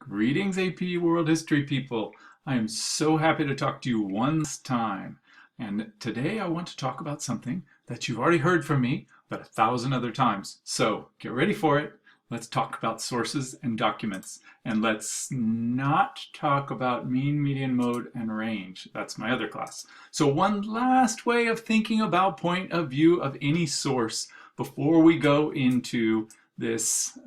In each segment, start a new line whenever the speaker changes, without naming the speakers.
Greetings, AP World History people. I am so happy to talk to you one last time. And today I want to talk about something that you've already heard from me, but 1,000 other times. So get ready for it. Let's talk about sources and documents. And let's not talk about mean, median, mode, and range. That's my other class. So one last way of thinking about point of view of any source before we go into this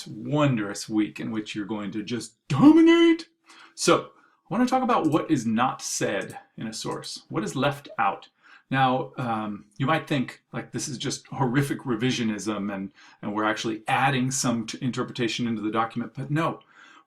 wondrous week in which you're going to just dominate. So I want to talk about what is not said in a source, what is left out. Now, you might think like this is just horrific revisionism and we're actually adding some interpretation into the document, but no,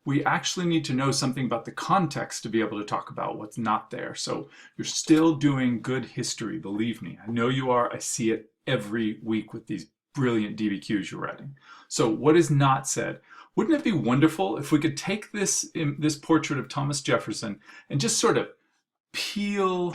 we actually need to know something about the context to be able to talk about what's not there. So you're still doing good history, believe me. I know you are. I see it every week with these brilliant DBQs you're writing. So what is not said? Wouldn't it be wonderful if we could take this portrait of Thomas Jefferson and just sort of peel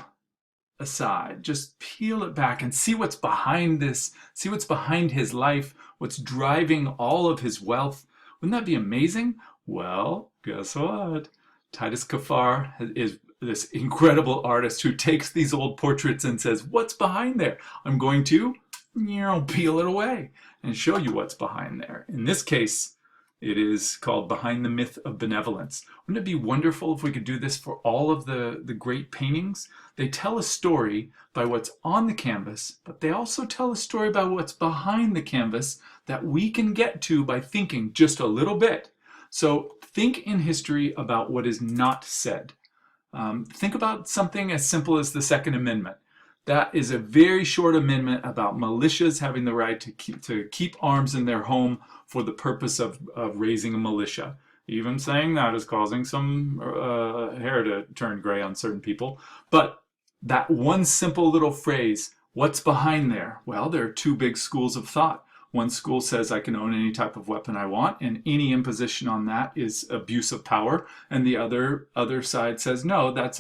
aside, just peel it back and see what's behind this, see what's behind his life, what's driving all of his wealth. Wouldn't that be amazing? Well, guess what? Titus Kaphar is this incredible artist who takes these old portraits and says, what's behind there? I'm going to peel it away and show you what's behind there. In this case, it is called Behind the Myth of Benevolence. Wouldn't it be wonderful if we could do this for all of the great paintings? They tell a story by what's on the canvas, but they also tell a story about what's behind the canvas that we can get to by thinking just a little bit. So think in history about what is not said. Think about something as simple as the Second Amendment. That is a very short amendment about militias having the right to keep arms in their home for the purpose of raising a militia. Even saying that is causing some hair to turn gray on certain people. But that one simple little phrase, what's behind there? Well, there are two big schools of thought. One school says I can own any type of weapon I want, and any imposition on that is abuse of power. And the other side says, no, that's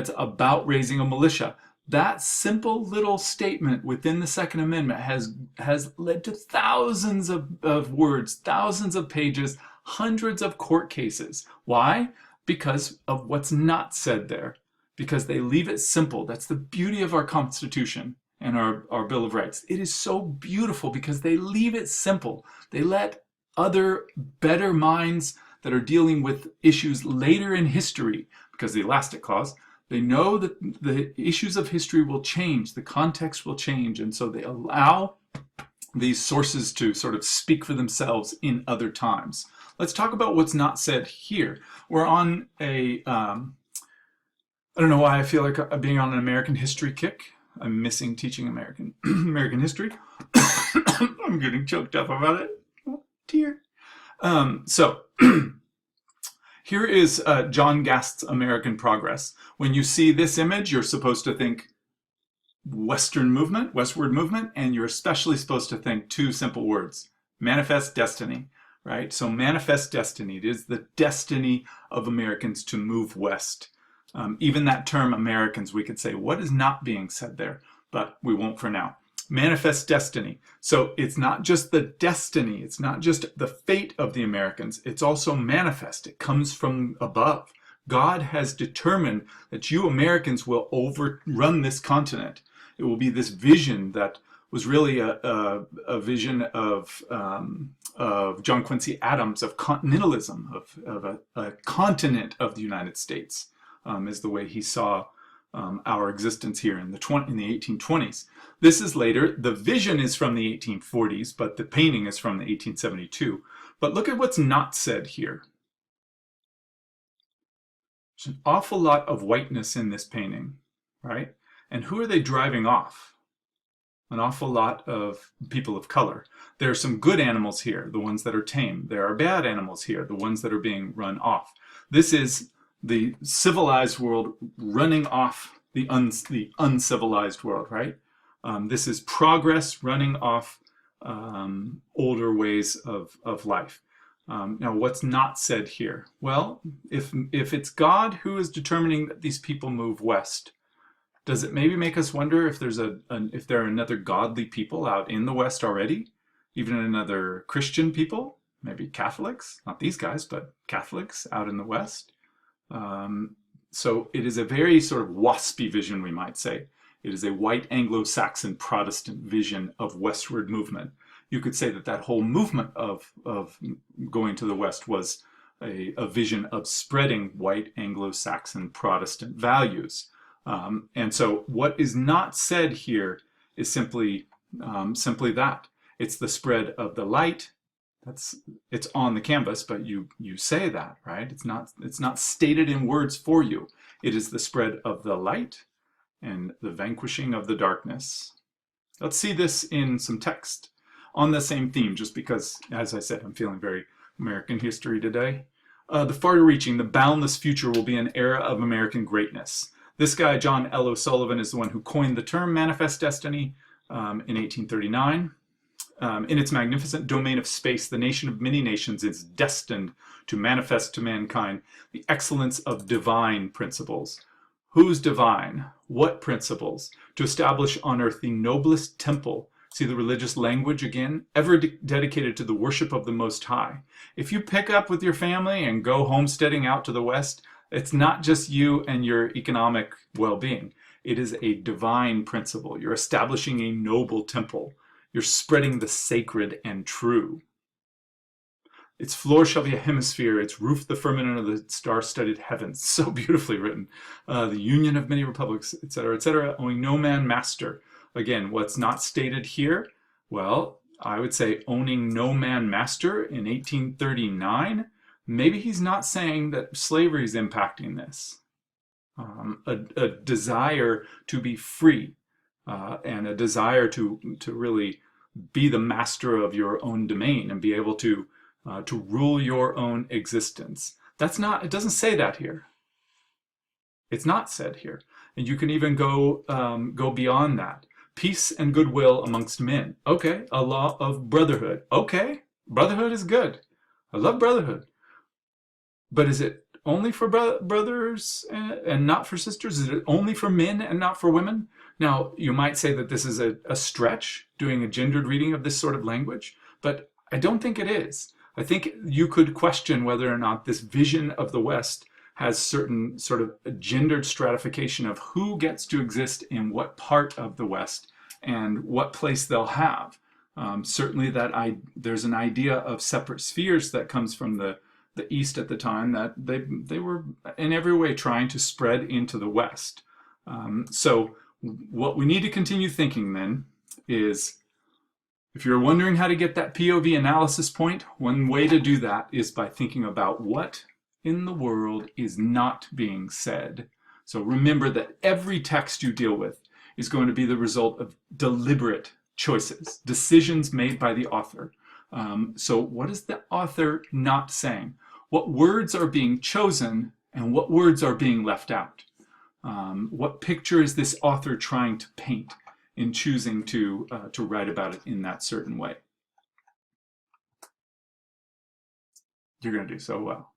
about raising a militia. That simple little statement within the Second Amendment has led to thousands of words, thousands of pages, hundreds of court cases. Why? Because of what's not said there. Because they leave it simple. That's the beauty of our Constitution and our Bill of Rights. It is so beautiful because they leave it simple. They let other better minds that are dealing with issues later in history, because the elastic clause, they know that the issues of history will change, the context will change, and so they allow these sources to sort of speak for themselves in other times. Let's talk about what's not said here. We're on I don't know why I feel like I'm being on an American history kick. I'm missing teaching American history. I'm getting choked up about it. Oh, dear. Here is John Gast's American Progress. When you see this image, you're supposed to think westward movement, and you're especially supposed to think two simple words, manifest destiny, right? So manifest destiny, it is the destiny of Americans to move west. Even that term Americans, we could say, what is not being said there? But we won't for now. Manifest destiny. So it's not just the destiny, it's not just the fate of the Americans, it's also manifest. It comes from above. God has determined that you Americans will overrun this continent. It will be this vision that was really a vision of John Quincy Adams, of continentalism, of a continent of the United States, is the way he saw our existence here in the 1820s. This is later. The vision is from the 1840s, but the painting is from the 1872. But look at what's not said here. There's an awful lot of whiteness in this painting, right? And who are they driving off? An awful lot of people of color. There are some good animals here, the ones that are tame. There are bad animals here, the ones that are being run off. This is the civilized world running off the uncivilized world, right? This is progress running off older ways of life. Now, what's not said here? Well, if it's God who is determining that these people move west, does it maybe make us wonder if there are another godly people out in the West already? Even another Christian people? maybe Catholics, not these guys, but Catholics out in the West. So it is a very sort of waspy vision, we might say. It is a white Anglo-Saxon Protestant vision of westward movement. You could say that that whole movement of going to the West was a vision of spreading white Anglo-Saxon Protestant values. And so what is not said here is simply that. It's the spread of the light. It's on the canvas, but you say that, right? It's not stated in words for you. It is the spread of the light and the vanquishing of the darkness. Let's see this in some text on the same theme, just because, as I said, I'm feeling very American history today. The far-reaching, the boundless future will be an era of American greatness. This guy, John L. O'Sullivan, is the one who coined the term manifest destiny in 1839. In its magnificent domain of space, the nation of many nations is destined to manifest to mankind the excellence of divine principles. Who's divine? What principles? To establish on earth the noblest temple. See the religious language again? Ever dedicated to the worship of the Most High. If you pick up with your family and go homesteading out to the West, it's not just you and your economic well-being. It is a divine principle. You're establishing a noble temple. You're spreading the sacred and true. Its floor shall be a hemisphere, its roof the firmament of the star-studded heavens. So beautifully written. The union of many republics, etc., owing no man master. Again, what's not stated here? Well, I would say owning no man master in 1839. Maybe he's not saying that slavery is impacting this. A desire to be free and a desire to really be the master of your own domain and be able to rule your own existence. That's not, it doesn't say that here. It's not said here. And you can even go beyond that. Peace and goodwill amongst men. Okay, a law of brotherhood. Okay, brotherhood is good. I love brotherhood. But is it only for brothers and not for sisters? Is it only for men and not for women? Now, you might say that this is a stretch, doing a gendered reading of this sort of language, but I don't think it is. I think you could question whether or not this vision of the West has certain sort of gendered stratification of who gets to exist in what part of the West and what place they'll have. Certainly there's an idea of separate spheres that comes from the East at the time, that they were in every way trying to spread into the West. So what we need to continue thinking then is, if you're wondering how to get that POV analysis point, one way to do that is by thinking about what in the world is not being said. So remember that every text you deal with is going to be the result of deliberate choices, decisions made by the author. So what is the author not saying? What words are being chosen and what words are being left out? What picture is this author trying to paint in choosing to write about it in that certain way? You're going to do so well.